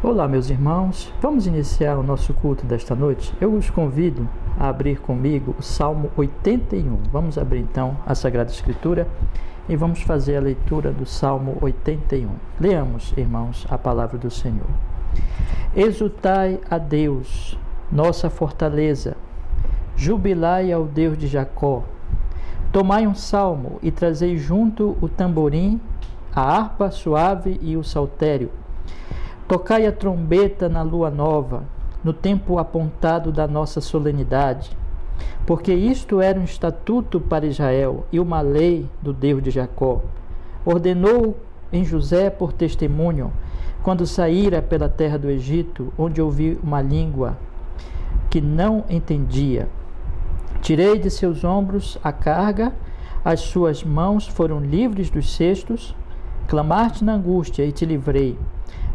Olá, meus irmãos, vamos iniciar o nosso culto desta noite. Eu os convido a abrir comigo o Salmo 81. Vamos abrir então a Sagrada Escritura e vamos fazer a leitura do Salmo 81. Leamos, irmãos, a palavra do Senhor. Exultai a Deus, nossa fortaleza, jubilai ao Deus de Jacó. Tomai um salmo e trazei junto o tamborim, a harpa suave e o saltério. Tocai a trombeta na lua nova, no tempo apontado da nossa solenidade, porque isto era um estatuto para Israel e uma lei do Deus de Jacó. Ordenou em José por testemunho, quando saíra pela terra do Egito, onde ouvi uma língua que não entendia. Tirei de seus ombros a carga, as suas mãos foram livres dos cestos. Clamaste na angústia e te livrei.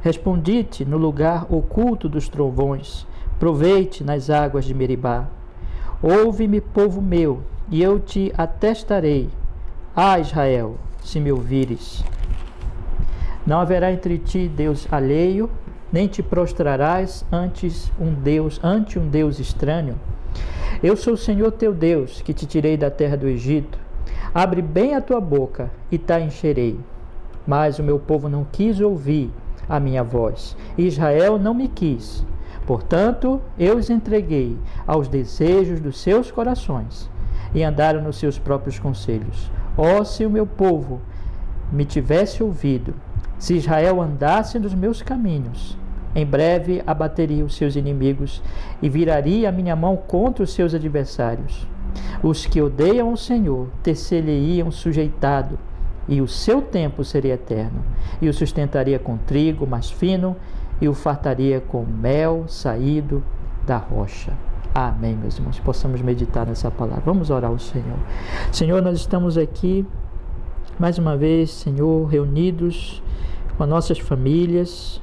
Respondi-te no lugar oculto dos trovões, provei-te nas águas de Meribá. Ouve-me, povo meu, e eu te atestarei. Ah, Israel, se me ouvires. Não haverá entre ti Deus alheio, nem te prostrarás ante um Deus estranho. Eu sou o Senhor teu Deus, que te tirei da terra do Egito. Abre bem a tua boca e te encherei. Mas o meu povo não quis ouvir a minha voz. Israel não me quis. Portanto, eu os entreguei aos desejos dos seus corações e andaram nos seus próprios conselhos. Oh, se o meu povo me tivesse ouvido, se Israel andasse nos meus caminhos, em breve abateria os seus inimigos e viraria a minha mão contra os seus adversários. Os que odeiam o Senhor ter-se-lhe-iam sujeitado, e o seu tempo seria eterno, e o sustentaria com trigo mais fino, e o fartaria com mel saído da rocha. Amém, meus irmãos, possamos meditar nessa palavra. Vamos orar ao Senhor. Senhor, nós estamos aqui, mais uma vez, Senhor, reunidos com as nossas famílias.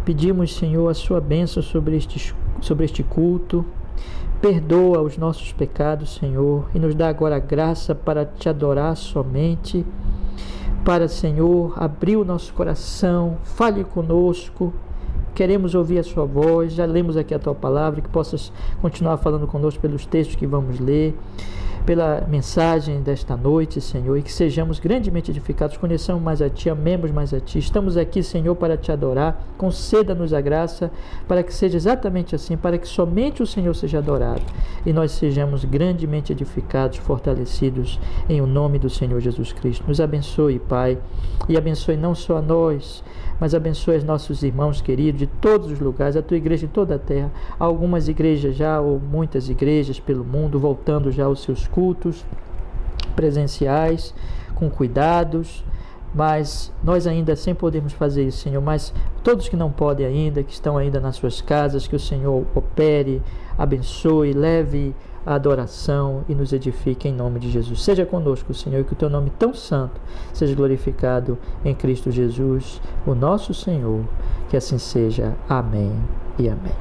Pedimos, Senhor, a sua bênção sobre este culto. Perdoa os nossos pecados, Senhor, e nos dá agora a graça para te adorar somente, para, Senhor, abrir o nosso coração, fale conosco, queremos ouvir a sua voz, já lemos aqui a tua palavra, que possas continuar falando conosco pelos textos que vamos ler, pela mensagem desta noite, Senhor, e que sejamos grandemente edificados, conheçamos mais a Ti, amemos mais a Ti. Estamos aqui, Senhor, para Te adorar, conceda-nos a graça para que seja exatamente assim, para que somente o Senhor seja adorado e nós sejamos grandemente edificados, fortalecidos em o nome do Senhor Jesus Cristo. Nos abençoe, Pai, e abençoe não só a nós, mas abençoe os nossos irmãos queridos de todos os lugares, a Tua igreja em toda a terra. Há algumas igrejas já, ou muitas igrejas pelo mundo, voltando já aos seus cultos presenciais, com cuidados, mas nós ainda sem podermos fazer isso, Senhor, mas todos que não podem ainda, que estão ainda nas suas casas, que o Senhor opere, abençoe, leve a adoração e nos edifique em nome de Jesus. Seja conosco, Senhor, e que o Teu nome tão santo seja glorificado em Cristo Jesus, o nosso Senhor. Que assim seja. Amém e amém.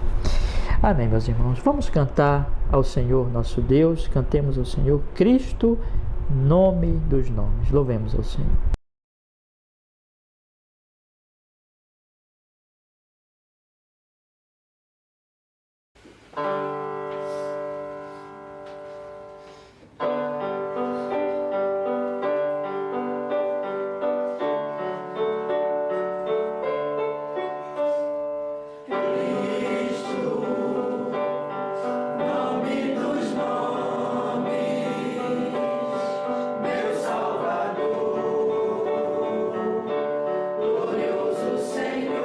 Amém, meus irmãos. Vamos cantar ao Senhor nosso Deus, cantemos ao Senhor Cristo, nome dos nomes. Louvemos ao Senhor. Senhor,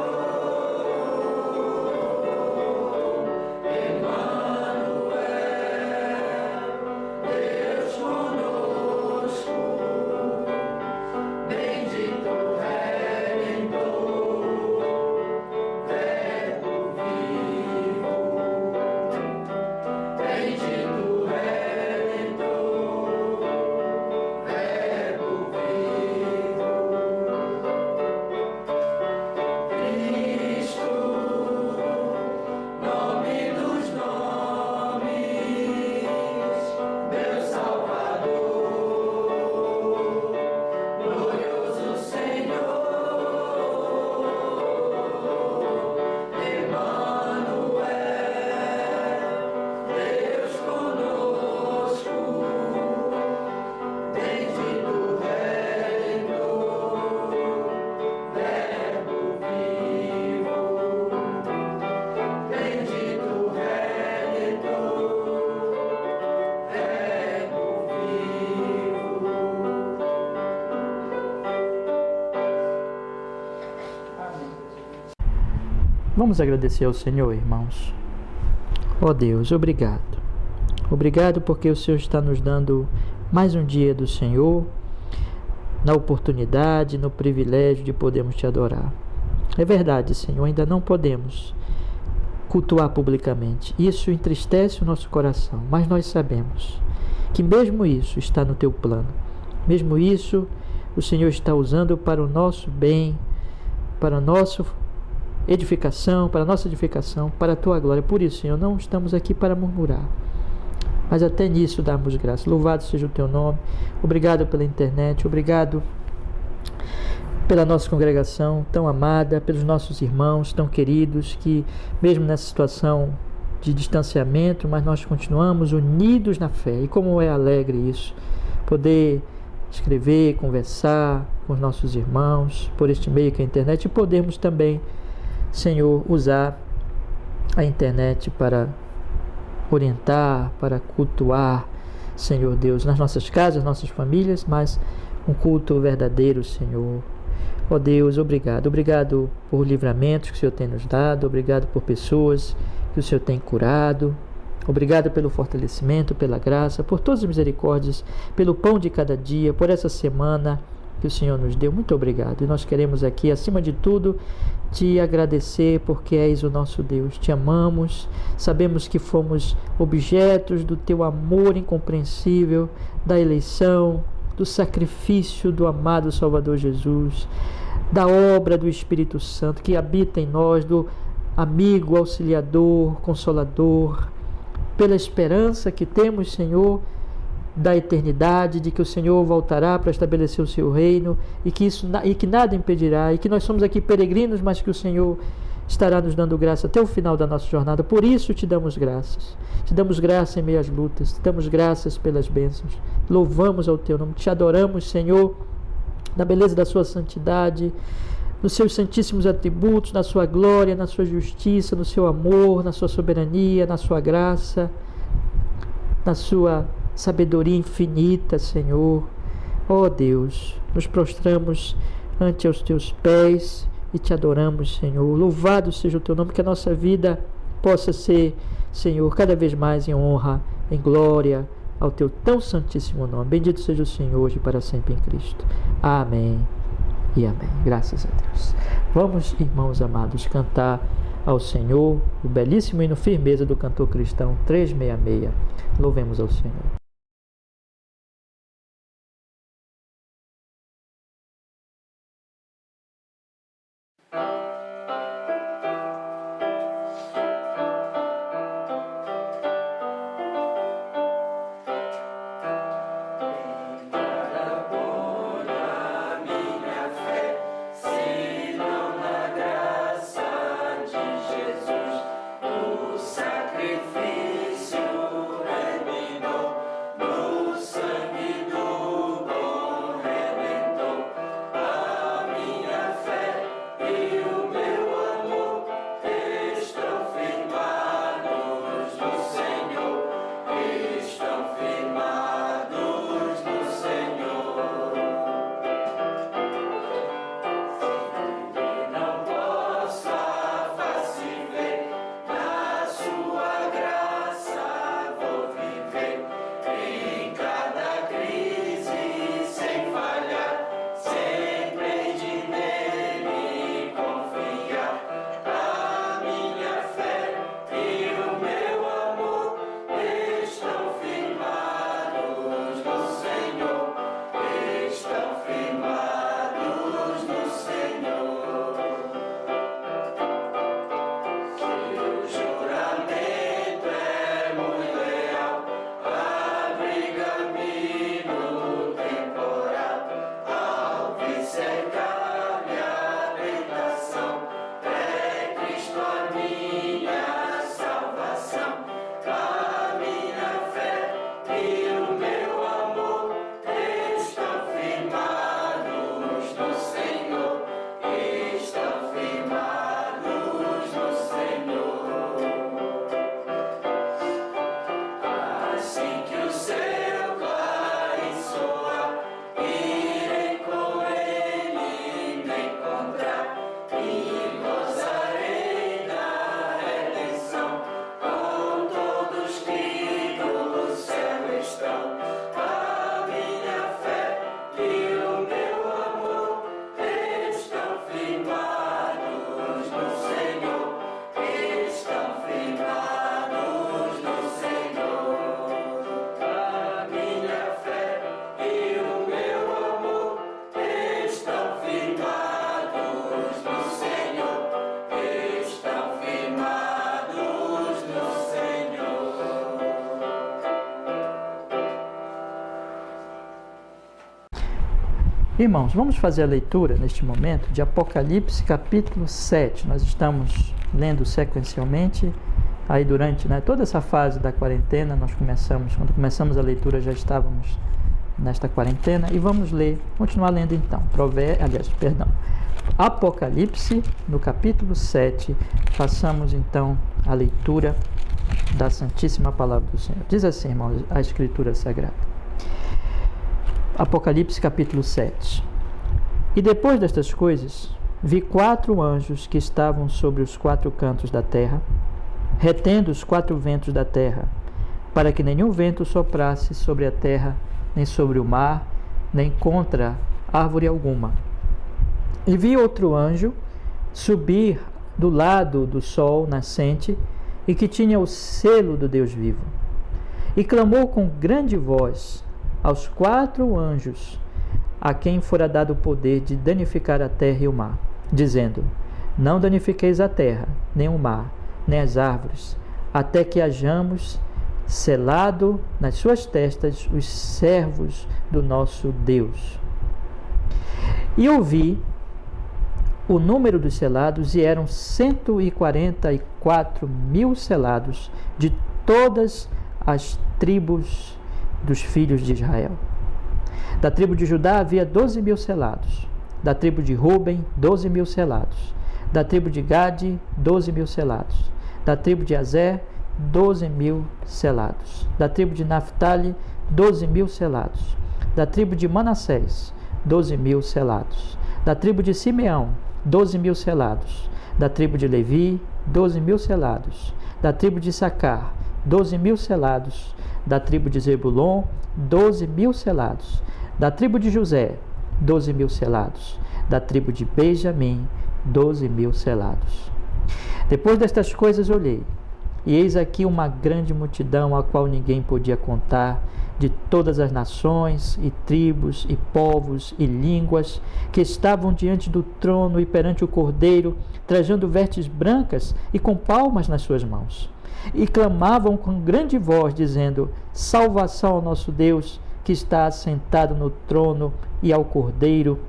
Emmanuel. Vamos agradecer ao Senhor, irmãos. Ó Deus, obrigado. Obrigado porque o Senhor está nos dando mais um dia do Senhor, na oportunidade, no privilégio de podermos te adorar. É verdade, Senhor, ainda não podemos cultuar publicamente. Isso entristece o nosso coração, mas nós sabemos que mesmo isso está no teu plano. Mesmo isso, o Senhor está usando para o nosso bem, para a nossa edificação, para a tua glória. Por isso, Senhor, não estamos aqui para murmurar, mas até nisso damos graças. Louvado seja o teu nome. Obrigado pela internet, obrigado pela nossa congregação tão amada, pelos nossos irmãos tão queridos, que mesmo nessa situação de distanciamento, mas nós continuamos unidos na fé. E como é alegre isso, poder escrever, conversar com os nossos irmãos por este meio que é a internet, e podermos também, Senhor, usar a internet para orientar, para cultuar, Senhor Deus, nas nossas casas, nossas famílias, mas um culto verdadeiro, Senhor. Ó Deus, obrigado. Obrigado por livramentos que o Senhor tem nos dado. Obrigado por pessoas que o Senhor tem curado. Obrigado pelo fortalecimento, pela graça, por todas as misericórdias, pelo pão de cada dia, por essa semana que o Senhor nos deu. Muito obrigado. E nós queremos aqui, acima de tudo, te agradecer porque és o nosso Deus. Te amamos. Sabemos que fomos objetos do teu amor incompreensível, da eleição, do sacrifício do amado Salvador Jesus, da obra do Espírito Santo que habita em nós, do amigo, auxiliador, consolador, pela esperança que temos, Senhor, da eternidade, de que o Senhor voltará para estabelecer o seu reino e que nada impedirá, e que nós somos aqui peregrinos, mas que o Senhor estará nos dando graça até o final da nossa jornada. Por isso te damos graças. Te damos graça em meio às lutas. Te damos graças pelas bênçãos. Louvamos ao teu nome. Te adoramos, Senhor, na beleza da sua santidade, nos seus santíssimos atributos, na sua glória, na sua justiça, no seu amor, na sua soberania, na sua graça, na sua sabedoria infinita, Senhor. Ó Deus, nos prostramos ante os teus pés e te adoramos, Senhor. Louvado seja o teu nome, que a nossa vida possa ser, Senhor, cada vez mais em honra, em glória ao teu tão santíssimo nome. Bendito seja o Senhor hoje e para sempre em Cristo. Amém e amém. Graças a Deus. Vamos, irmãos amados, cantar ao Senhor o belíssimo hino Firmeza do cantor cristão 366. Louvemos ao Senhor. Irmãos, vamos fazer a leitura neste momento de Apocalipse capítulo 7. Nós estamos lendo sequencialmente, aí durante toda essa fase da quarentena, quando começamos a leitura já estávamos nesta quarentena, e vamos continuar lendo então, Apocalipse no capítulo 7, façamos então a leitura da Santíssima Palavra do Senhor. Diz assim, irmãos, a Escritura Sagrada. Apocalipse capítulo 7. E depois destas coisas, vi 4 anjos que estavam sobre os 4 cantos da terra, retendo os 4 ventos da terra, para que nenhum vento soprasse sobre a terra, nem sobre o mar, nem contra árvore alguma. E vi outro anjo subir do lado do sol nascente, e que tinha o selo do Deus vivo. E clamou com grande voz aos 4 anjos, a quem fora dado o poder de danificar a terra e o mar, dizendo: não danifiqueis a terra, nem o mar, nem as árvores, até que hajamos selado nas suas testas os servos do nosso Deus. E ouvi o número dos selados, e eram 144.000 selados, de todas as tribos dos filhos de Israel. Da tribo de Judá havia 12.000 selados, da tribo de Ruben 12.000 selados, da tribo de Gade 12.000 selados, da tribo de Azer 12.000 selados, da tribo de Naphtali 12.000 selados, da tribo de Manassés 12.000 selados, da tribo de Simeão 12.000 selados, da tribo de Levi 12.000 selados, da tribo de Issacar 12.000 selados, da tribo de Zebulon 12.000 selados, da tribo de José 12.000 selados, da tribo de Benjamim 12.000 selados. Depois destas coisas olhei, e eis aqui uma grande multidão, a qual ninguém podia contar, de todas as nações e tribos e povos e línguas, que estavam diante do trono e perante o Cordeiro, trajando vestes brancas e com palmas nas suas mãos. E clamavam com grande voz, dizendo: salvação ao nosso Deus, que está assentado no trono, e ao Cordeiro.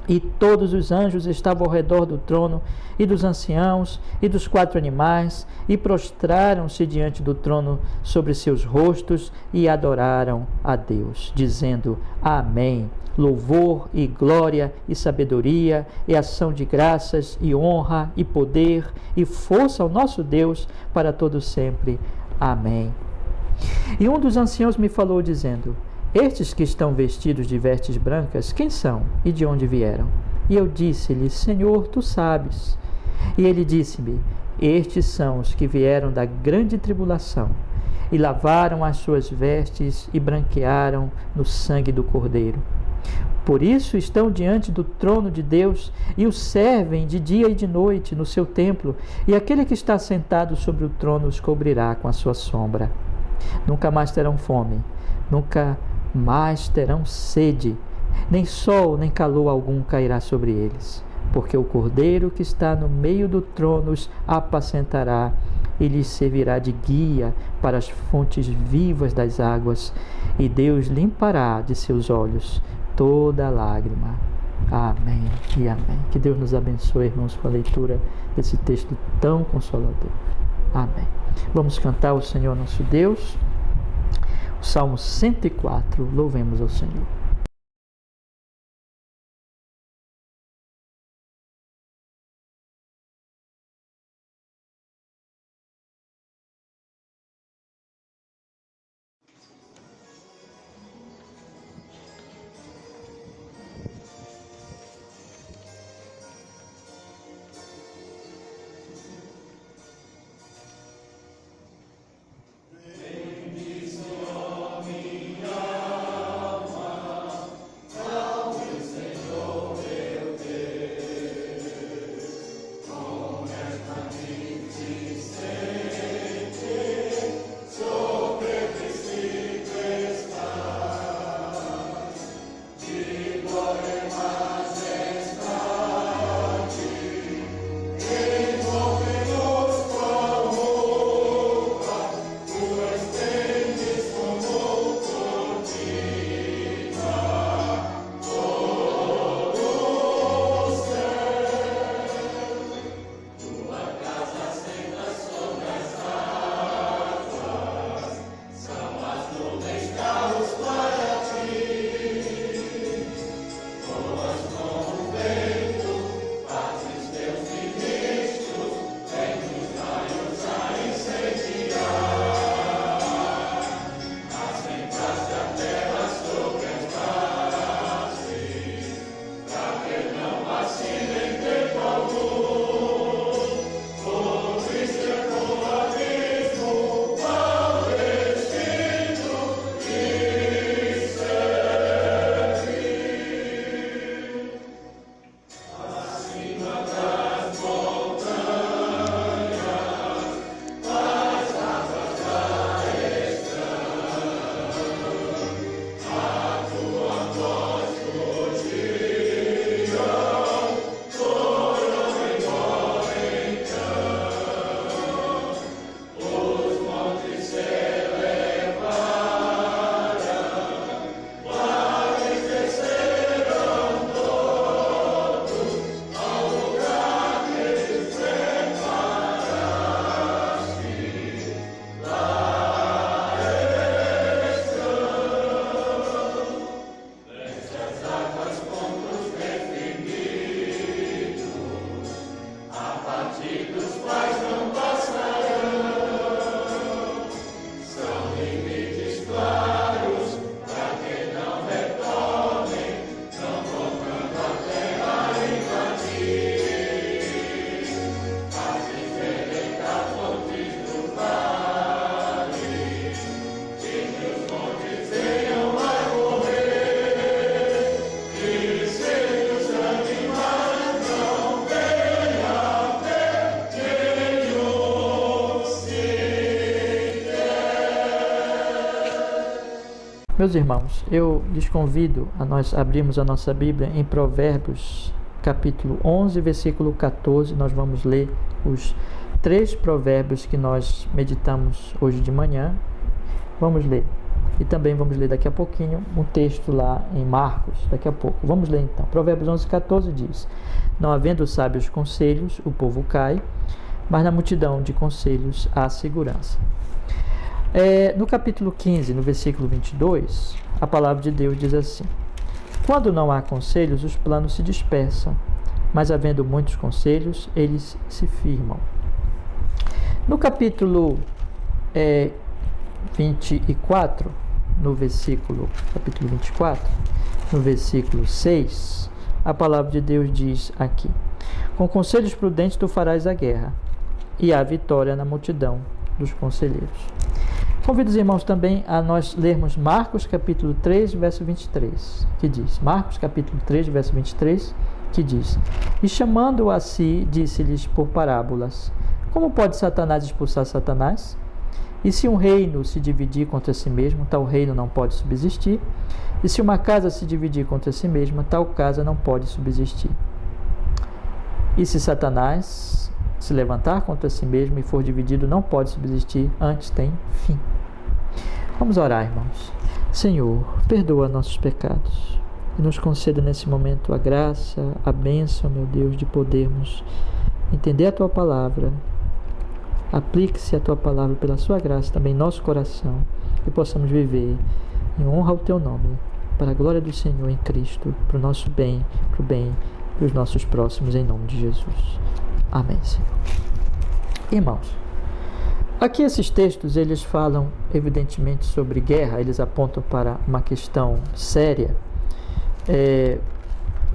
E todos os anjos estavam ao redor do trono, e dos anciãos, e dos 4 animais, e prostraram-se diante do trono sobre seus rostos, e adoraram a Deus, dizendo: Amém. Louvor e glória e sabedoria e ação de graças e honra e poder e força ao nosso Deus para todo sempre. Amém. E um dos anciãos me falou, dizendo: estes que estão vestidos de vestes brancas, quem são e de onde vieram? E eu disse-lhe: Senhor, tu sabes. E ele disse-me: estes são os que vieram da grande tribulação e lavaram as suas vestes e branquearam no sangue do Cordeiro. Por isso estão diante do trono de Deus e o servem de dia e de noite no seu templo, e aquele que está sentado sobre o trono os cobrirá com a sua sombra. Nunca mais terão fome, nunca mais terão sede, nem sol nem calor algum cairá sobre eles, porque o Cordeiro que está no meio do trono os apacentará e lhes servirá de guia para as fontes vivas das águas, e Deus limpará de seus olhos toda lágrima. Amém e amém. Que Deus nos abençoe, irmãos, com a leitura desse texto tão consolador. Amém. Vamos cantar ao Senhor nosso Deus, o Salmo 104, louvemos ao Senhor. Meus irmãos, eu lhes convido a nós abrirmos a nossa Bíblia em Provérbios, capítulo 11, versículo 14. Nós vamos ler os 3 provérbios que nós meditamos hoje de manhã. Vamos ler. E também vamos ler daqui a pouquinho um texto lá em Marcos, daqui a pouco. Vamos ler então. Provérbios 11, 14 diz: Não havendo sábios conselhos, o povo cai, mas na multidão de conselhos há segurança. No capítulo 15, no versículo 22, a palavra de Deus diz assim: Quando não há conselhos, os planos se dispersam, mas havendo muitos conselhos, eles se firmam. No capítulo 24, capítulo 24, no versículo 6, a palavra de Deus diz aqui: Com conselhos prudentes tu farás a guerra, e há vitória na multidão dos conselheiros. Convido os irmãos também a nós lermos Marcos capítulo 3, verso 23, que diz, Marcos capítulo 3, verso 23, que diz: E chamando-o a si, disse-lhes por parábolas: Como pode Satanás expulsar Satanás? E se um reino se dividir contra si mesmo, tal reino não pode subsistir. E se uma casa se dividir contra si mesma, tal casa não pode subsistir. E se Satanás se levantar contra si mesmo e for dividido, não pode subsistir, antes tem fim. Vamos orar, irmãos. Senhor, perdoa nossos pecados e nos conceda nesse momento a graça, a bênção, meu Deus, de podermos entender a Tua Palavra. Aplique-se a Tua Palavra pela Sua graça também em nosso coração e possamos viver em honra ao Teu nome, para a glória do Senhor em Cristo, para o nosso bem, para o bem dos nossos próximos, em nome de Jesus. Amém, Senhor. Irmãos, aqui esses textos, eles falam evidentemente sobre guerra, eles apontam para uma questão séria.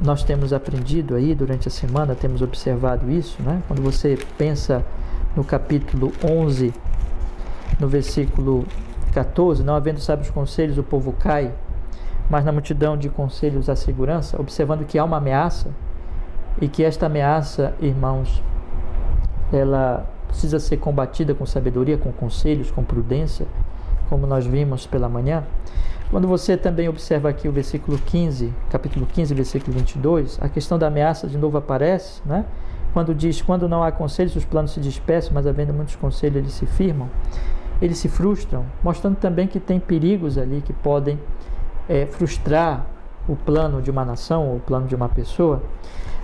Nós temos aprendido aí durante a semana, temos observado isso, né? Quando você pensa no capítulo 11, no versículo 14, não havendo sábios conselhos, o povo cai, mas na multidão de conselhos há segurança, observando que há uma ameaça, e que esta ameaça, irmãos, ela precisa ser combatida com sabedoria, com conselhos, com prudência, como nós vimos pela manhã. Quando você também observa aqui o versículo 15, capítulo 15, versículo 22, a questão da ameaça de novo aparece, né? Quando diz: quando não há conselhos, os planos se dispersam, mas havendo muitos conselhos, eles se firmam, eles se frustram, mostrando também que tem perigos ali que podem frustrar o plano de uma nação ou o plano de uma pessoa.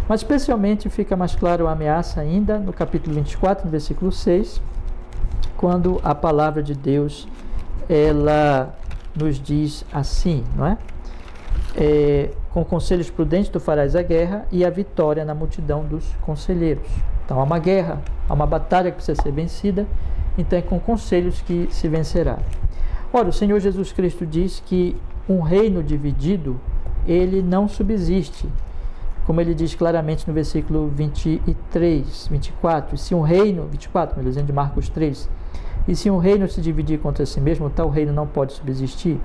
Mas especialmente fica mais claro a ameaça ainda no capítulo 24, no versículo 6, quando a palavra de Deus, ela nos diz assim, não é? Com conselhos prudentes tu farás a guerra e a vitória na multidão dos conselheiros. Então há uma guerra, há uma batalha que precisa ser vencida, então é com conselhos que se vencerá. Ora, o Senhor Jesus Cristo diz que um reino dividido, ele não subsiste. Como ele diz claramente no versículo 23, 24, e se um reino, 24, melhor dizendo, de Marcos 3, e se um reino se dividir contra si mesmo, tal reino não pode subsistir.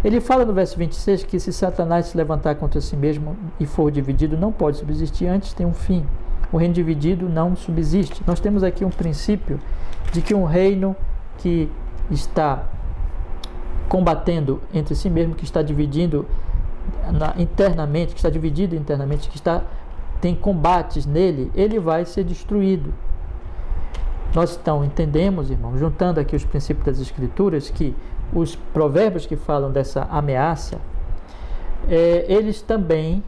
Ele fala no verso 26 que se Satanás se levantar contra si mesmo e for dividido, não pode subsistir, antes tem um fim. O reino dividido não subsiste. Nós temos aqui um princípio de que um reino que está combatendo entre si mesmo, que está dividindo internamente, que está dividido internamente, que tem combates nele, ele vai ser destruído. Nós então entendemos, irmãos, juntando aqui os princípios das Escrituras, que os provérbios que falam dessa ameaça, eles também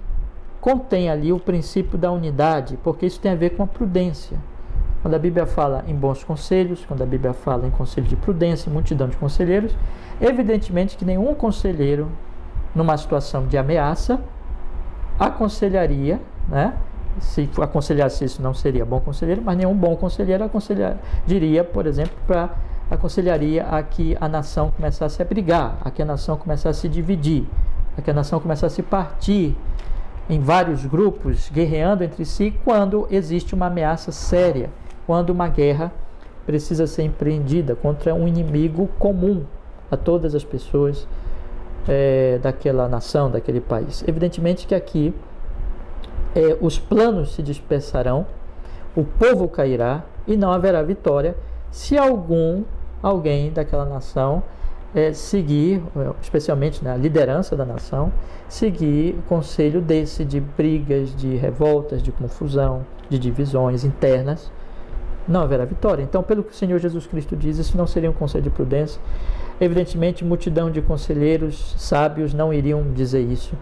contêm ali o princípio da unidade, porque isso tem a ver com a prudência. Quando a Bíblia fala em bons conselhos, quando a Bíblia fala em conselho de prudência, multidão de conselheiros, evidentemente que nenhum conselheiro, numa situação de ameaça, aconselharia, né? Se aconselhasse isso, não seria bom conselheiro, mas nenhum bom conselheiro diria, por exemplo, aconselharia a que a nação começasse a brigar, a que a nação começasse a se dividir, a que a nação começasse a se partir em vários grupos, guerreando entre si, quando existe uma ameaça séria, quando uma guerra precisa ser empreendida contra um inimigo comum a todas as pessoas daquela nação, daquele país. Evidentemente que aqui os planos se dispersarão, o povo cairá e não haverá vitória se alguém daquela nação seguir, especialmente na liderança da nação, seguir o conselho desse de brigas, de revoltas, de confusão, de divisões internas. Não haverá vitória. Então, pelo que o Senhor Jesus Cristo diz, isso não seria um conselho de prudência. Evidentemente, multidão de conselheiros sábios não iriam dizer isso.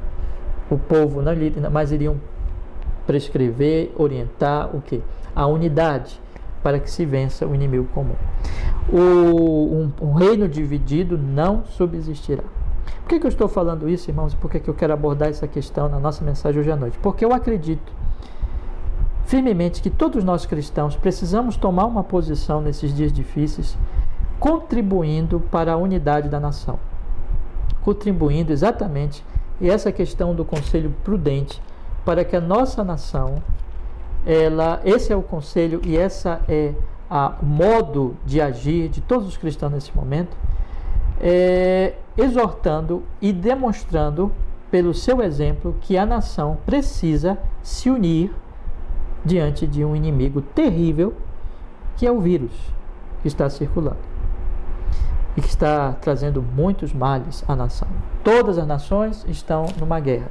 O povo não mais iriam prescrever, orientar o quê? A unidade, para que se vença o inimigo comum. Um reino dividido não subsistirá. Por que eu estou falando isso, irmãos? E por que eu quero abordar essa questão na nossa mensagem hoje à noite? Porque eu acredito firmemente que todos nós cristãos precisamos tomar uma posição nesses dias difíceis, contribuindo para a unidade da nação. Contribuindo exatamente, e essa questão do conselho prudente, para que a nossa nação, esse é o conselho e essa é o modo de agir de todos os cristãos nesse momento, exortando e demonstrando pelo seu exemplo que a nação precisa se unir diante de um inimigo terrível, que é o vírus que está circulando e que está trazendo muitos males à nação. Todas as nações estão numa guerra.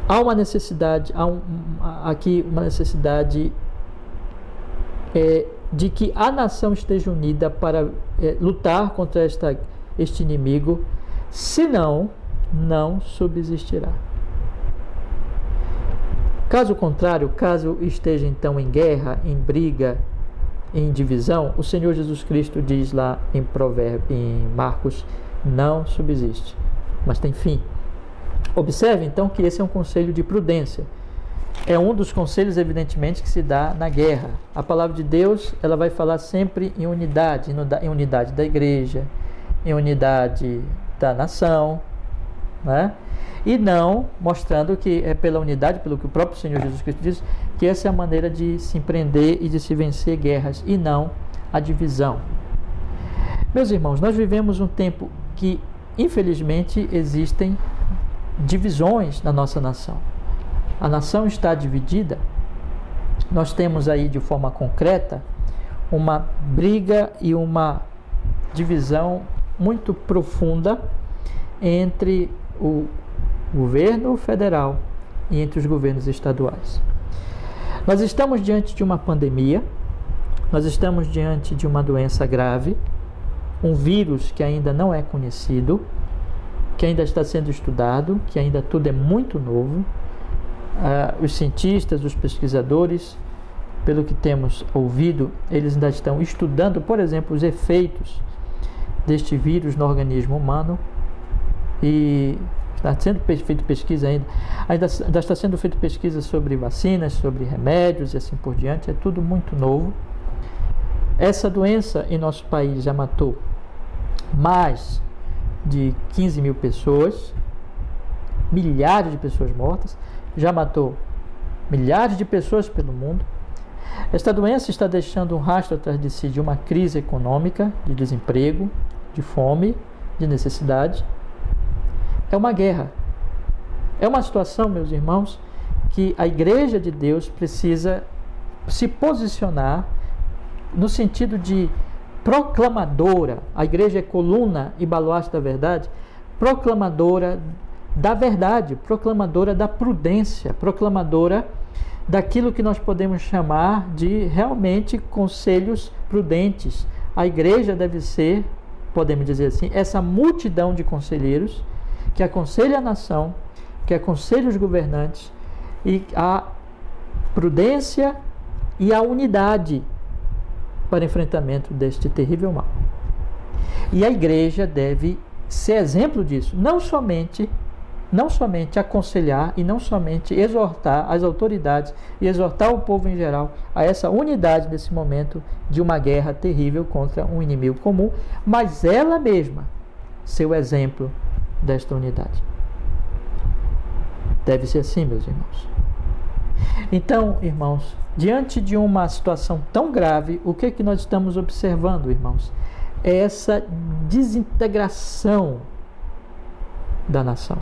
Há uma necessidade, aqui uma necessidade de que a nação esteja unida para lutar contra este inimigo, senão não subsistirá. Caso contrário, caso esteja então em guerra, em briga, em divisão, o Senhor Jesus Cristo diz lá em Marcos, não subsiste, mas tem fim. Observe então que esse é um conselho de prudência. É um dos conselhos, evidentemente, que se dá na guerra. A palavra de Deus, ela vai falar sempre em unidade da igreja, em unidade da nação, né? E não mostrando que é pela unidade, pelo que o próprio Senhor Jesus Cristo diz, que essa é a maneira de se empreender e de se vencer guerras, e não a divisão. Meus irmãos, nós vivemos um tempo que, infelizmente, existem divisões na nossa nação. A nação está dividida. Nós temos aí, de forma concreta, uma briga e uma divisão muito profunda entre o governo federal e entre os governos estaduais. Nós estamos diante de uma pandemia, nós estamos diante de uma doença grave, um vírus que ainda não é conhecido, que ainda está sendo estudado, que ainda tudo é muito novo. Os cientistas, os pesquisadores, pelo que temos ouvido, eles ainda estão estudando, por exemplo, os efeitos deste vírus no organismo humano, e está sendo feita pesquisa ainda está sendo feita pesquisa sobre vacinas, sobre remédios e assim por diante. É tudo muito novo. Essa doença em nosso país já matou mais de 15 mil pessoas, milhares de pessoas mortas, já matou milhares de pessoas pelo mundo. Esta doença está deixando um rastro atrás de si de uma crise econômica, de desemprego, de fome, de necessidade. É uma guerra. É uma situação, meus irmãos, que a Igreja de Deus precisa se posicionar no sentido de proclamadora. A igreja é coluna e baluarte da verdade, proclamadora da verdade, proclamadora da prudência, proclamadora daquilo que nós podemos chamar de realmente conselhos prudentes. A igreja deve ser, podemos dizer assim, essa multidão de conselheiros que aconselha a nação, que aconselha os governantes, e a prudência e a unidade para enfrentamento deste terrível mal. E a igreja deve ser exemplo disso, não somente aconselhar e não somente exortar as autoridades e exortar o povo em geral a essa unidade nesse momento de uma guerra terrível contra um inimigo comum, mas ela mesma ser o exemplo desta unidade. Deve ser assim, meus irmãos. Então, irmãos, diante de uma situação tão grave, o que nós estamos observando, irmãos? É essa desintegração da nação.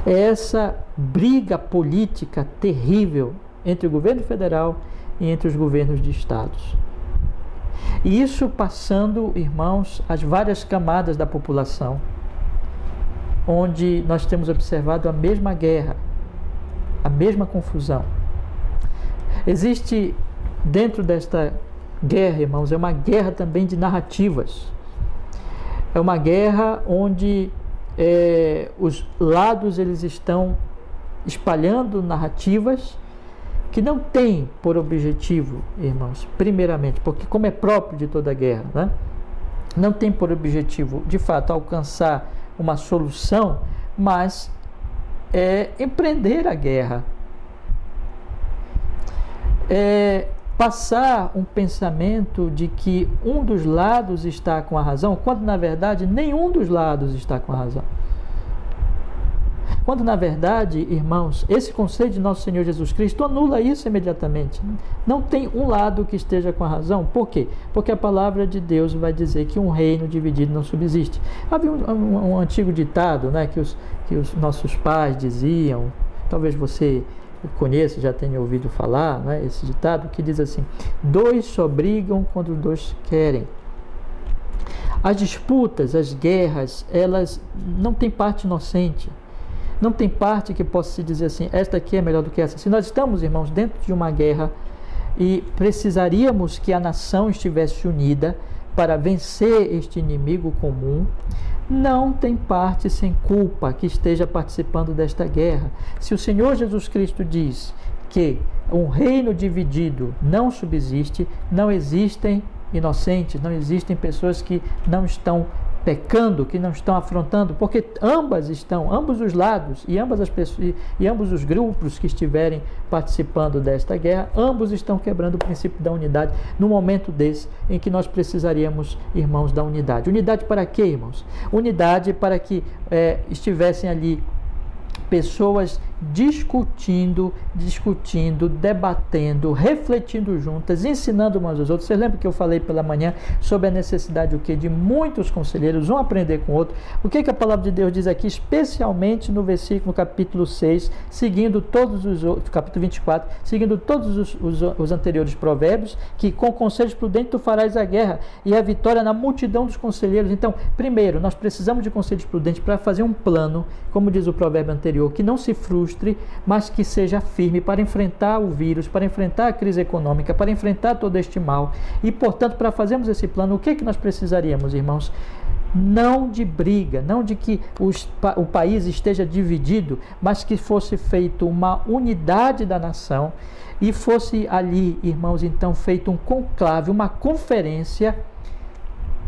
É essa briga política terrível entre o governo federal e entre os governos de estados. E isso passando, irmãos, as várias camadas da população, onde nós temos observado a mesma guerra, a mesma confusão. Existe dentro desta guerra, irmãos, é uma guerra também de narrativas. É uma guerra onde os lados eles estão espalhando narrativas que não têm por objetivo, irmãos, primeiramente, porque como é próprio de toda guerra, né? Não tem por objetivo, de fato, alcançar uma solução, mas empreender a guerra. Passar um pensamento de que um dos lados está com a razão, quando na verdade nenhum dos lados está com a razão. Quando na verdade, irmãos, esse conceito de nosso Senhor Jesus Cristo anula isso imediatamente. Não tem um lado que esteja com a razão. Por quê? Porque a palavra de Deus vai dizer que um reino dividido não subsiste. Havia um antigo ditado, né, que os nossos pais diziam, talvez você conheça, já tenha ouvido falar, né, esse ditado que diz assim: dois só brigam quando dois querem. As disputas, as guerras, elas não têm parte inocente. Não tem parte que possa se dizer assim, esta aqui é melhor do que essa. Se nós estamos, irmãos, dentro de uma guerra e precisaríamos que a nação estivesse unida para vencer este inimigo comum, não tem parte sem culpa que esteja participando desta guerra. Se o Senhor Jesus Cristo diz que um reino dividido não subsiste, não existem inocentes, não existem pessoas que não estão pecando, que não estão afrontando, porque ambos os lados e ambas as pessoas e ambos os grupos que estiverem participando desta guerra, ambos estão quebrando o princípio da unidade no momento desse em que nós precisaríamos, irmãos, da unidade. Unidade para quê, irmãos? Unidade para que estivessem ali pessoas discutindo, debatendo, refletindo juntas, ensinando umas aos outros. Você lembra que eu falei pela manhã sobre a necessidade de muitos conselheiros, um aprender com o outro? O que a palavra de Deus diz aqui, especialmente no versículo, capítulo 6, seguindo todos os outros, capítulo 24, seguindo todos os anteriores provérbios, que com conselhos prudentes tu farás a guerra e a vitória na multidão dos conselheiros. Então, primeiro, nós precisamos de conselhos prudentes para fazer um plano, como diz o provérbio anterior, que não se frustre, mas que seja firme para enfrentar o vírus, para enfrentar a crise econômica, para enfrentar todo este mal. E, portanto, para fazermos esse plano, o que nós precisaríamos, irmãos? Não de briga, não de que o país esteja dividido, mas que fosse feito uma unidade da nação e fosse ali, irmãos, então feito um conclave, uma conferência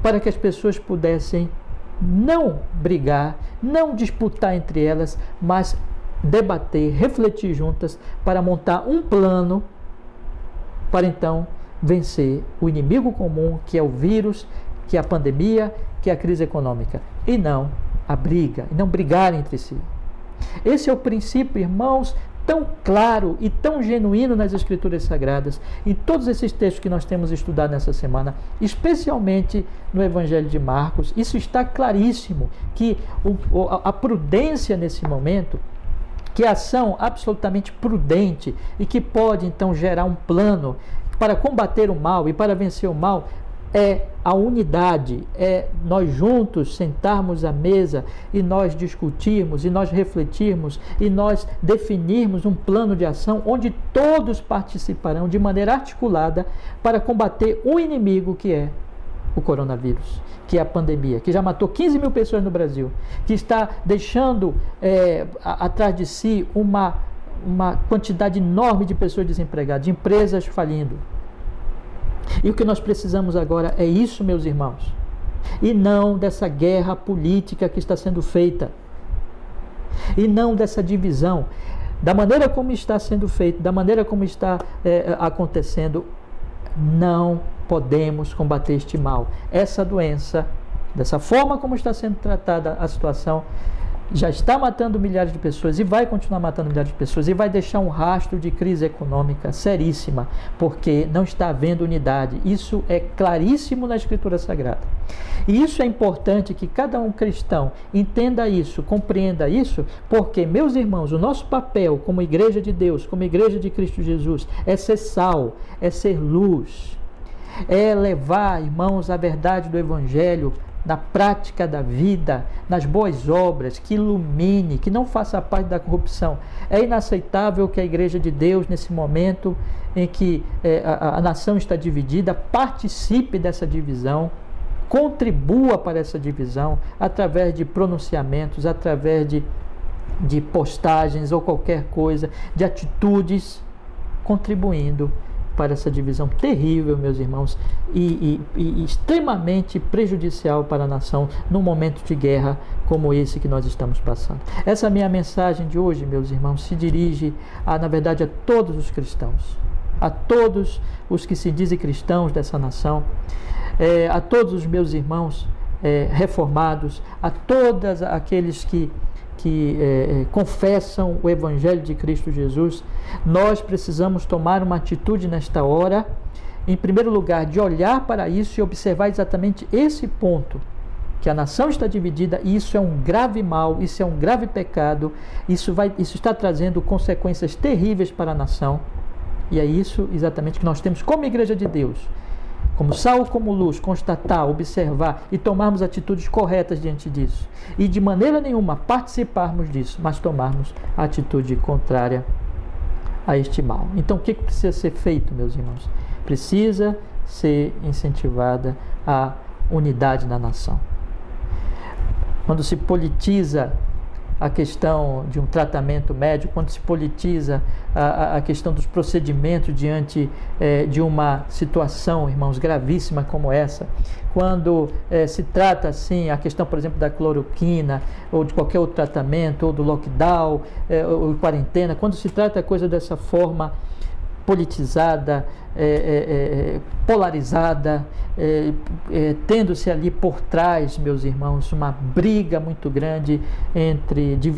para que as pessoas pudessem não brigar, não disputar entre elas, mas debater, refletir juntas para montar um plano para então vencer o inimigo comum, que é o vírus, que é a pandemia, que é a crise econômica, e não a briga, e não brigar entre si. Esse é o princípio, irmãos, tão claro e tão genuíno nas Escrituras Sagradas, em todos esses textos que nós temos estudado nessa semana, especialmente no Evangelho de Marcos. Isso está claríssimo, que a prudência nesse momento, que a ação absolutamente prudente e que pode então gerar um plano para combater o mal e para vencer o mal, é a unidade, é nós juntos sentarmos à mesa e nós discutirmos e nós refletirmos e nós definirmos um plano de ação onde todos participarão de maneira articulada para combater o inimigo que é o coronavírus, que é a pandemia, que já matou 15 mil pessoas no Brasil, que está deixando atrás de si uma quantidade enorme de pessoas desempregadas, de empresas falindo. E o que nós precisamos agora é isso, meus irmãos, e não dessa guerra política que está sendo feita, e não dessa divisão, da maneira como está sendo feito, da maneira como está acontecendo. Não podemos combater este mal. Essa doença, dessa forma como está sendo tratada a situação, já está matando milhares de pessoas e vai continuar matando milhares de pessoas e vai deixar um rastro de crise econômica seríssima, porque não está havendo unidade. Isso é claríssimo na Escritura Sagrada. E isso é importante que cada um cristão entenda isso, compreenda isso, porque, meus irmãos, o nosso papel como igreja de Deus, como igreja de Cristo Jesus, é ser sal, é ser luz, é levar, irmãos, a verdade do Evangelho na prática da vida, nas boas obras, que ilumine, que não faça parte da corrupção. É inaceitável que a Igreja de Deus, nesse momento em que a nação está dividida, participe dessa divisão, contribua para essa divisão, através de pronunciamentos, através de postagens ou qualquer coisa, de atitudes, contribuindo para essa divisão terrível, meus irmãos, e extremamente prejudicial para a nação num momento de guerra como esse que nós estamos passando. Essa minha mensagem de hoje, meus irmãos, se dirige, na verdade, a todos os cristãos, a todos os que se dizem cristãos dessa nação, a todos os meus irmãos reformados, a todos aqueles que confessam o Evangelho de Cristo Jesus. Nós precisamos tomar uma atitude nesta hora, em primeiro lugar, de olhar para isso e observar exatamente esse ponto, que a nação está dividida, e isso é um grave mal, isso é um grave pecado, isso está trazendo consequências terríveis para a nação, e é isso exatamente que nós temos como Igreja de Deus, como sal, como luz, constatar, observar e tomarmos atitudes corretas diante disso. E de maneira nenhuma participarmos disso, mas tomarmos a atitude contrária a este mal. Então, o que precisa ser feito, meus irmãos? Precisa ser incentivada a unidade na nação. Quando se politiza a questão de um tratamento médico, quando se politiza a questão dos procedimentos diante de uma situação, irmãos, gravíssima como essa, quando se trata assim a questão, por exemplo, da cloroquina, ou de qualquer outro tratamento, ou do lockdown, ou quarentena, quando se trata a coisa dessa forma politizada, polarizada, tendo-se ali por trás, meus irmãos, uma briga muito grande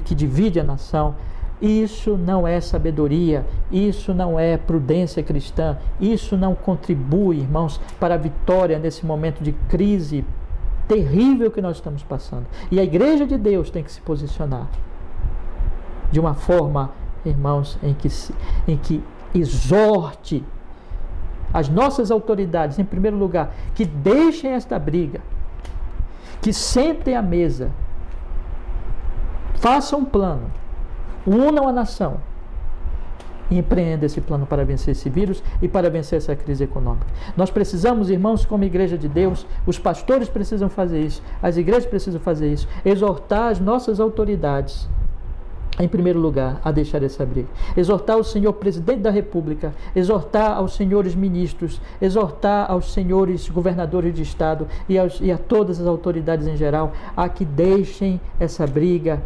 que divide a nação. Isso não é sabedoria, isso não é prudência cristã, isso não contribui, irmãos, para a vitória nesse momento de crise terrível que nós estamos passando. E a Igreja de Deus tem que se posicionar de uma forma, irmãos, em que exorte as nossas autoridades, em primeiro lugar, que deixem esta briga, que sentem à mesa, façam um plano, unam a nação e empreendam esse plano para vencer esse vírus e para vencer essa crise econômica. Nós precisamos, irmãos, como Igreja de Deus, os pastores precisam fazer isso, as igrejas precisam fazer isso, exortar as nossas autoridades, em primeiro lugar, a deixar essa briga. Exortar o senhor presidente da República, exortar aos senhores ministros, exortar aos senhores governadores de estado e a todas as autoridades em geral a que deixem essa briga.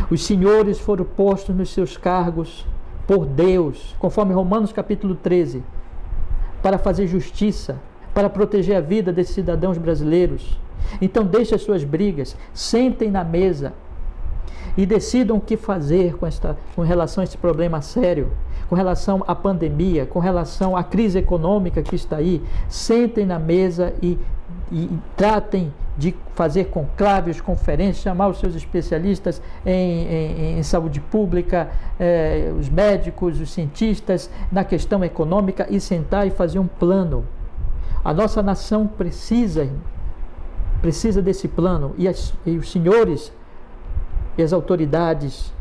Os senhores foram postos nos seus cargos por Deus, conforme Romanos capítulo 13, para fazer justiça, para proteger a vida desses cidadãos brasileiros. Então deixem as suas brigas, sentem na mesa e decidam o que fazer com relação a esse problema sério, com relação à pandemia, com relação à crise econômica que está aí. Sentem na mesa e tratem de fazer conclaves, conferências, chamar os seus especialistas em saúde pública, os médicos, os cientistas, na questão econômica, e sentar e fazer um plano. A nossa nação precisa desse plano, e os senhores e as autoridades,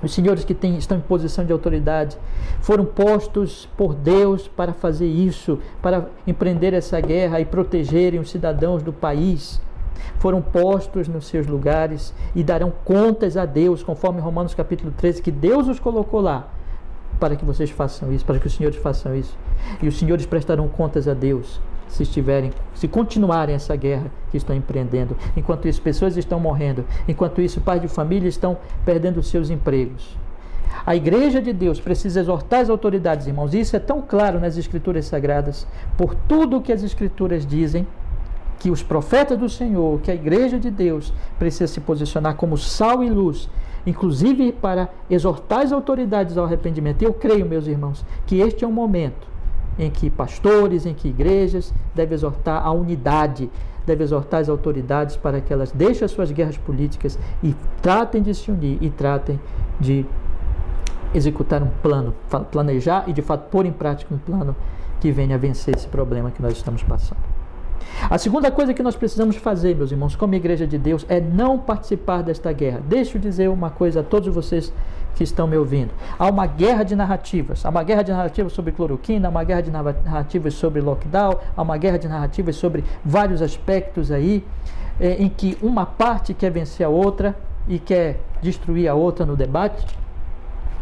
os senhores que estão em posição de autoridade, foram postos por Deus para fazer isso, para empreender essa guerra e protegerem os cidadãos do país. Foram postos nos seus lugares e darão contas a Deus, conforme Romanos capítulo 13, que Deus os colocou lá para que vocês façam isso, para que os senhores façam isso. E os senhores prestarão contas a Deus se continuarem essa guerra que estão empreendendo. Enquanto isso, pessoas estão morrendo. Enquanto isso, pais de família estão perdendo os seus empregos. A Igreja de Deus precisa exortar as autoridades, irmãos. E isso é tão claro nas Escrituras Sagradas, por tudo que as Escrituras dizem, que os profetas do Senhor, que a Igreja de Deus precisa se posicionar como sal e luz, inclusive para exortar as autoridades ao arrependimento. Eu creio, meus irmãos, que este é um momento em que pastores, em que igrejas devem exortar a unidade, devem exortar as autoridades para que elas deixem as suas guerras políticas e tratem de se unir e tratem de executar um plano, planejar e de fato pôr em prática um plano que venha a vencer esse problema que nós estamos passando. A segunda coisa que nós precisamos fazer, meus irmãos, como igreja de Deus, é não participar desta guerra. Deixa eu dizer uma coisa a todos vocês que estão me ouvindo. Há uma guerra de narrativas. Há uma guerra de narrativas sobre cloroquina, há uma guerra de narrativas sobre lockdown, há uma guerra de narrativas sobre vários aspectos aí, em que uma parte quer vencer a outra e quer destruir a outra no debate.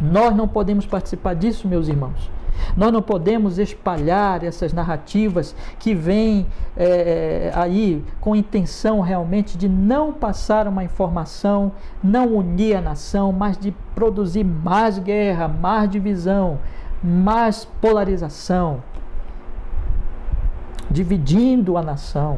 Nós não podemos participar disso, meus irmãos. Nós não podemos espalhar essas narrativas que vêm aí com intenção realmente de não passar uma informação, não unir a nação, mas de produzir mais guerra, mais divisão, mais polarização, dividindo a nação,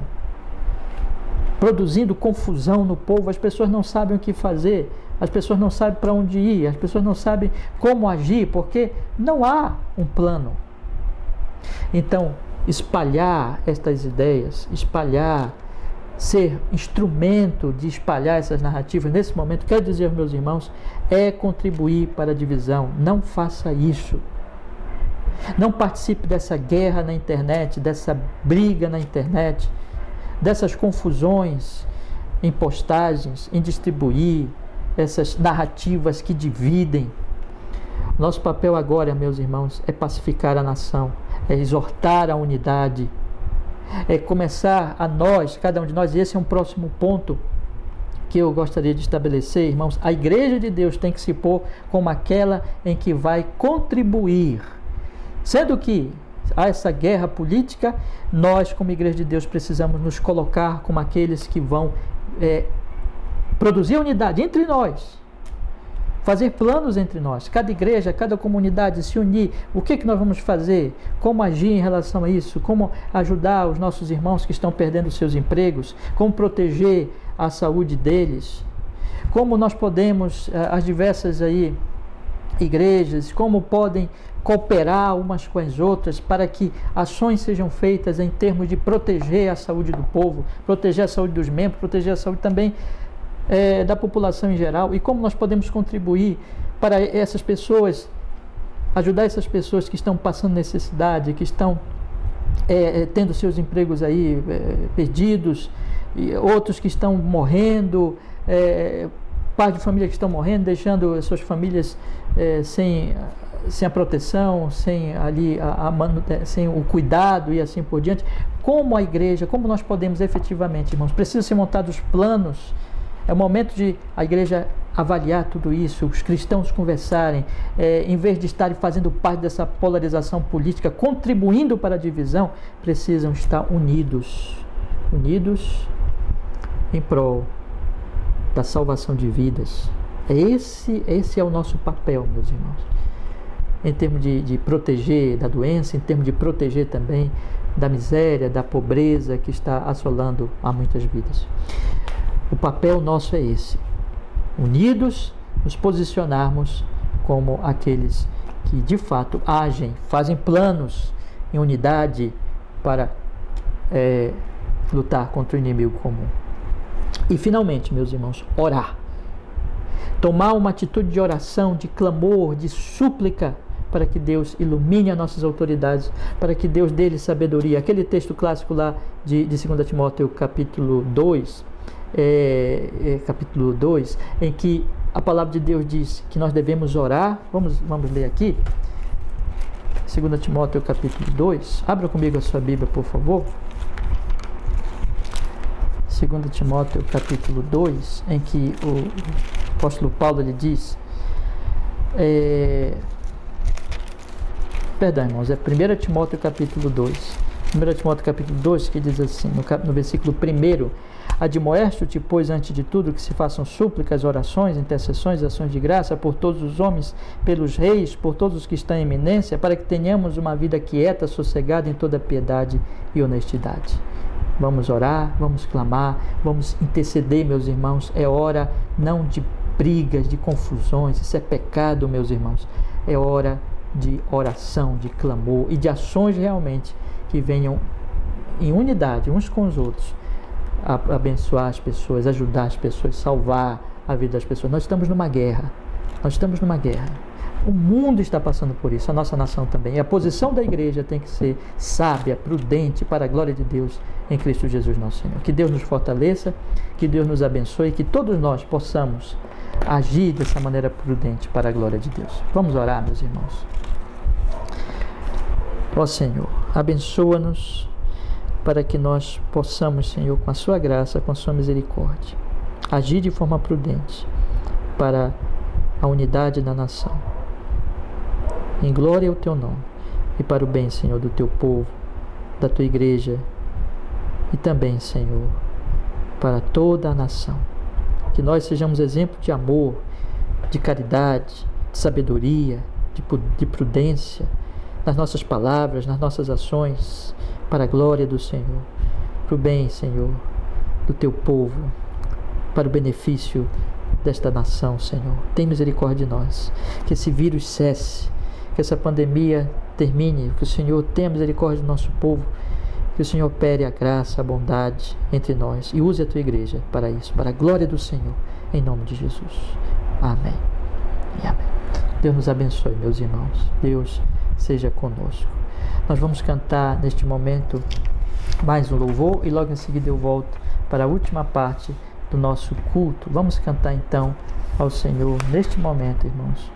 produzindo confusão no povo. As pessoas não sabem o que fazer. As pessoas não sabem para onde ir, as pessoas não sabem como agir, porque não há um plano. Então, espalhar estas ideias, ser instrumento de espalhar essas narrativas, nesse momento, quero dizer aos meus irmãos, é contribuir para a divisão. Não faça isso. Não participe dessa guerra na internet, dessa briga na internet, dessas confusões em postagens, em distribuir essas narrativas que dividem. Nosso papel agora, meus irmãos, é pacificar a nação, é exortar a unidade, é começar a nós, cada um de nós, e esse é um próximo ponto que eu gostaria de estabelecer, irmãos. A igreja de Deus tem que se pôr como aquela em que vai contribuir, sendo que há essa guerra política, nós como igreja de Deus precisamos nos colocar como aqueles que vão produzir unidade entre nós, fazer planos entre nós, cada igreja, cada comunidade se unir. O que nós vamos fazer? Como agir em relação a isso? Como ajudar os nossos irmãos que estão perdendo seus empregos? Como proteger a saúde deles? Como nós podemos, as diversas aí igrejas, como podem cooperar umas com as outras para que ações sejam feitas em termos de proteger a saúde do povo, proteger a saúde dos membros, proteger a saúde também da população em geral, e como nós podemos contribuir para essas pessoas, ajudar essas pessoas que estão passando necessidade, que estão tendo seus empregos aí perdidos, e outros que estão morrendo, pais de família que estão morrendo, deixando as suas famílias sem a proteção, sem sem o cuidado e assim por diante. Como a igreja, como nós podemos efetivamente, irmãos, precisam ser montados planos. É o momento de a igreja avaliar tudo isso, os cristãos conversarem, em vez de estarem fazendo parte dessa polarização política, contribuindo para a divisão, precisam estar unidos em prol da salvação de vidas. Esse é o nosso papel, meus irmãos, em termos de proteger da doença, em termos de proteger também da miséria, da pobreza que está assolando a muitas vidas. O papel nosso é esse: unidos, nos posicionarmos como aqueles que de fato agem, fazem planos em unidade para lutar contra o inimigo comum. E finalmente, meus irmãos, orar. Tomar uma atitude de oração, de clamor, de súplica, para que Deus ilumine as nossas autoridades, para que Deus dê-lhes sabedoria. Aquele texto clássico lá de 2 Timóteo capítulo 2, em que a palavra de Deus diz que nós devemos orar. Vamos ler aqui, 2 Timóteo capítulo 2, abra comigo a sua Bíblia, por favor. 2 Timóteo capítulo 2, em que o apóstolo Paulo ele diz, irmãos, é 1 Timóteo capítulo 2, 1 Timóteo capítulo 2, que diz assim, no versículo 1: admoesto-te, pois, antes de tudo, que se façam súplicas, orações, intercessões, ações de graça por todos os homens, pelos reis, por todos os que estão em eminência, para que tenhamos uma vida quieta, sossegada em toda piedade e honestidade. Vamos orar, vamos clamar, vamos interceder, meus irmãos. É hora não de brigas, de confusões, isso é pecado, meus irmãos. É hora de oração, de clamor e de ações realmente que venham em unidade uns com os outros, a abençoar as pessoas, ajudar as pessoas, salvar a vida das pessoas. Nós estamos numa guerra. O mundo está passando por isso, a nossa nação também. E a posição da igreja tem que ser sábia, prudente, para a glória de Deus em Cristo Jesus nosso Senhor. Que Deus nos fortaleça, que Deus nos abençoe, que todos nós possamos agir dessa maneira prudente para a glória de Deus. Vamos orar, meus irmãos. Ó Senhor, abençoa-nos para que nós possamos, Senhor, com a sua graça, com a sua misericórdia, agir de forma prudente para a unidade da nação. Em glória ao teu nome e para o bem, Senhor, do teu povo, da tua igreja e também, Senhor, para toda a nação. Que nós sejamos exemplo de amor, de caridade, de sabedoria, de prudência nas nossas palavras, nas nossas ações, para a glória do Senhor, para o bem, Senhor, do teu povo, para o benefício desta nação, Senhor. Tem misericórdia de nós, que esse vírus cesse, que essa pandemia termine, que o Senhor tenha misericórdia do nosso povo, que o Senhor opere a graça, a bondade entre nós e use a tua igreja para isso, para a glória do Senhor, em nome de Jesus. Amém e amém. Deus nos abençoe, meus irmãos. Deus seja conosco. Nós vamos cantar neste momento mais um louvor e logo em seguida eu volto para a última parte do nosso culto. Vamos cantar então ao Senhor neste momento, irmãos,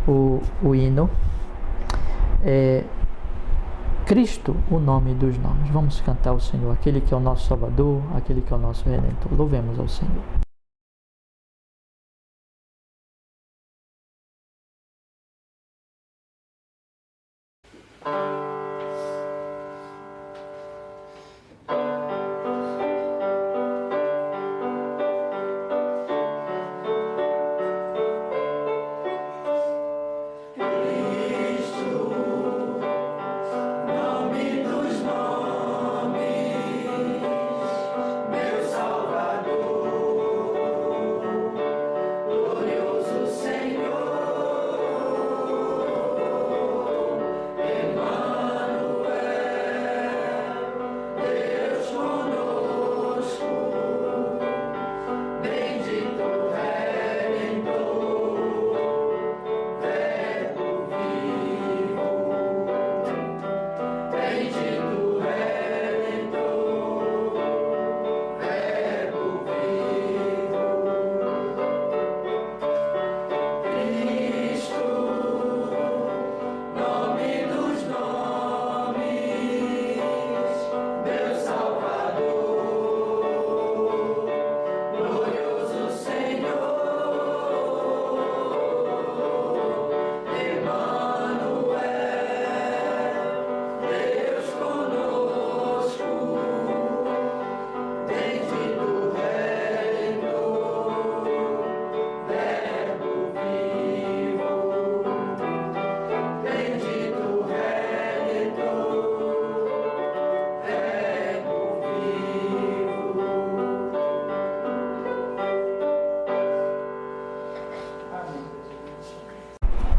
o hino Cristo, o nome dos nomes. Vamos cantar ao Senhor, aquele que é o nosso Salvador, aquele que é o nosso Redentor. Louvemos ao Senhor.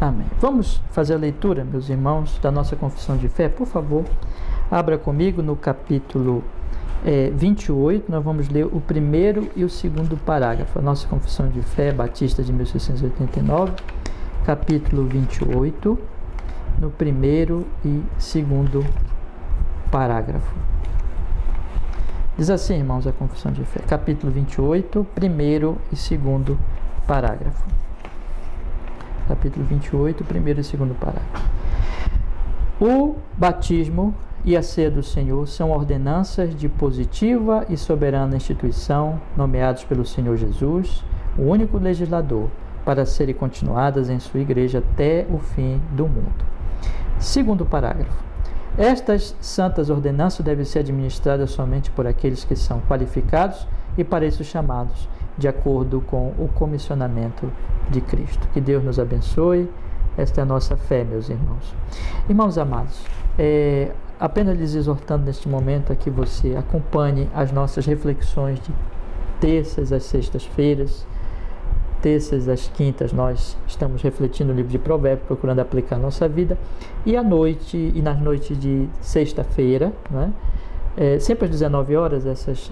Amém. Vamos fazer a leitura, meus irmãos, da nossa confissão de fé. Por favor, abra comigo no capítulo 28. Nós vamos ler o primeiro e o segundo parágrafo. A nossa confissão de fé batista de 1689, capítulo 28, no primeiro e segundo parágrafo. Diz assim, irmãos, a confissão de fé. Capítulo 28, primeiro e segundo parágrafo. Capítulo 28, primeiro e segundo parágrafo. O batismo e a ceia do Senhor são ordenanças de positiva e soberana instituição, nomeados pelo Senhor Jesus, o único legislador, para serem continuadas em sua igreja até o fim do mundo. Segundo parágrafo. Estas santas ordenanças devem ser administradas somente por aqueles que são qualificados e para isso chamados, de acordo com o comissionamento de Cristo. Que Deus nos abençoe. Esta é a nossa fé, meus irmãos. Irmãos amados, apenas lhes exortando neste momento a que você acompanhe as nossas reflexões de terças às sextas-feiras. Terças às quintas nós estamos refletindo no livro de Provérbios, procurando aplicar a nossa vida. E à noite, e nas noites de sexta-feira, né? Sempre às 19 horas,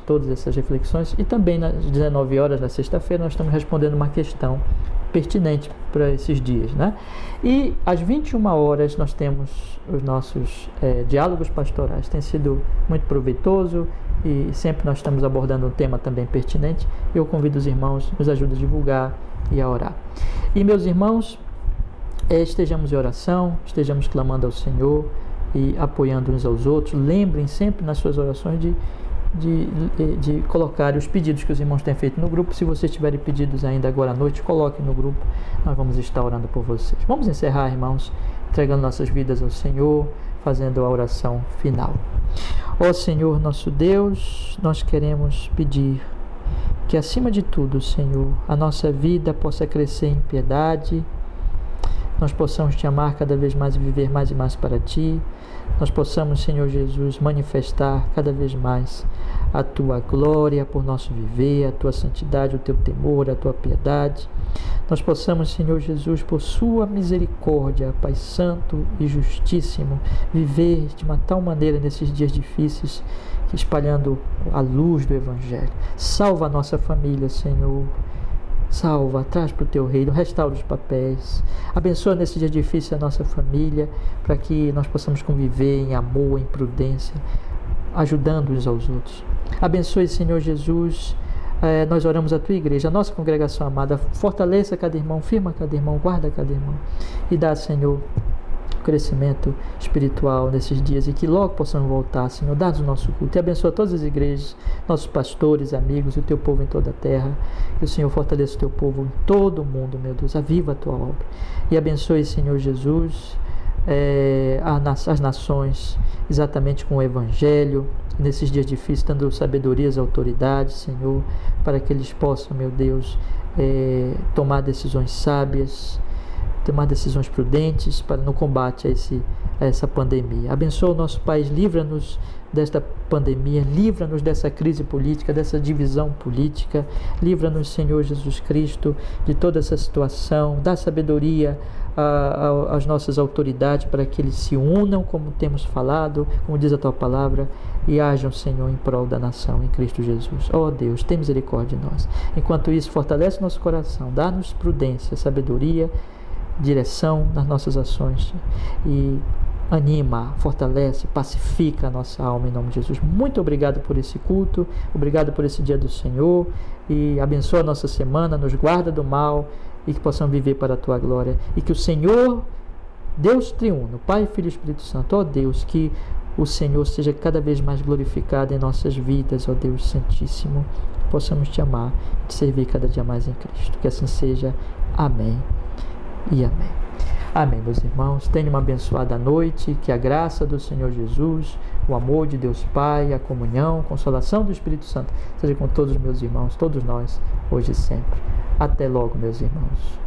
todas essas reflexões, e também às 19 horas na sexta-feira nós estamos respondendo uma questão pertinente para esses dias, né? E às 21 horas nós temos os nossos diálogos pastorais. Tem sido muito proveitoso e sempre nós estamos abordando um tema também pertinente. Eu convido os irmãos, nos ajudem a divulgar e a orar. E meus irmãos, estejamos em oração, estejamos clamando ao Senhor e apoiando uns aos outros. Lembrem sempre nas suas orações de colocar os pedidos que os irmãos têm feito no grupo. Se vocês tiverem pedidos ainda agora à noite, coloquem no grupo, nós vamos estar orando por vocês. Vamos encerrar, irmãos, entregando nossas vidas ao Senhor, fazendo a oração final. Ó Senhor nosso Deus, nós queremos pedir que acima de tudo, Senhor, a nossa vida possa crescer em piedade, nós possamos Te amar cada vez mais e viver mais e mais para Ti. Nós possamos, Senhor Jesus, manifestar cada vez mais a Tua glória por nosso viver, a Tua santidade, o Teu temor, a Tua piedade. Nós possamos, Senhor Jesus, por Sua misericórdia, Pai Santo e Justíssimo, viver de uma tal maneira nesses dias difíceis, que espalhando a luz do Evangelho. Salva a nossa família, Senhor. Salva, traz para o Teu reino, restaura os papéis, abençoa nesse dia difícil a nossa família, para que nós possamos conviver em amor, em prudência, ajudando uns aos outros. Abençoe, Senhor Jesus, nós oramos a Tua igreja, a nossa congregação amada, fortaleça cada irmão, firma cada irmão, guarda cada irmão, e dá, Senhor, crescimento espiritual nesses dias e que logo possamos voltar, Senhor, dá-nos o nosso culto e abençoa todas as igrejas, nossos pastores, amigos, o Teu povo em toda a terra, que o Senhor fortaleça o Teu povo em todo o mundo, meu Deus, aviva a Tua obra e abençoe, Senhor Jesus, as nações exatamente com o Evangelho, nesses dias difíceis, dando sabedoria às autoridades, Senhor, para que eles possam, meu Deus, tomar decisões sábias, tomar decisões prudentes para no combate a essa pandemia. Abençoa o nosso país, livra-nos desta pandemia, livra-nos dessa crise política, dessa divisão política, livra-nos, Senhor Jesus Cristo, de toda essa situação, dá sabedoria às nossas autoridades para que eles se unam, como temos falado, como diz a Tua palavra, e hajam, Senhor, em prol da nação, em Cristo Jesus. Ó Deus, tem misericórdia de nós. Enquanto isso, fortalece nosso coração, dá-nos prudência, sabedoria, direção nas nossas ações e anima, fortalece, pacifica a nossa alma em nome de Jesus. Muito obrigado por esse culto, obrigado por esse dia do Senhor e abençoa a nossa semana, nos guarda do mal e que possamos viver para a Tua glória e que o Senhor, Deus triuno, Pai, Filho e Espírito Santo, ó Deus, que o Senhor seja cada vez mais glorificado em nossas vidas, ó Deus Santíssimo, possamos Te amar e Te servir cada dia mais em Cristo. Que assim seja. Amém e amém. Amém, meus irmãos. Tenham uma abençoada noite. Que a graça do Senhor Jesus, o amor de Deus Pai, a comunhão, a consolação do Espírito Santo seja com todos os meus irmãos, todos nós, hoje e sempre. Até logo, meus irmãos.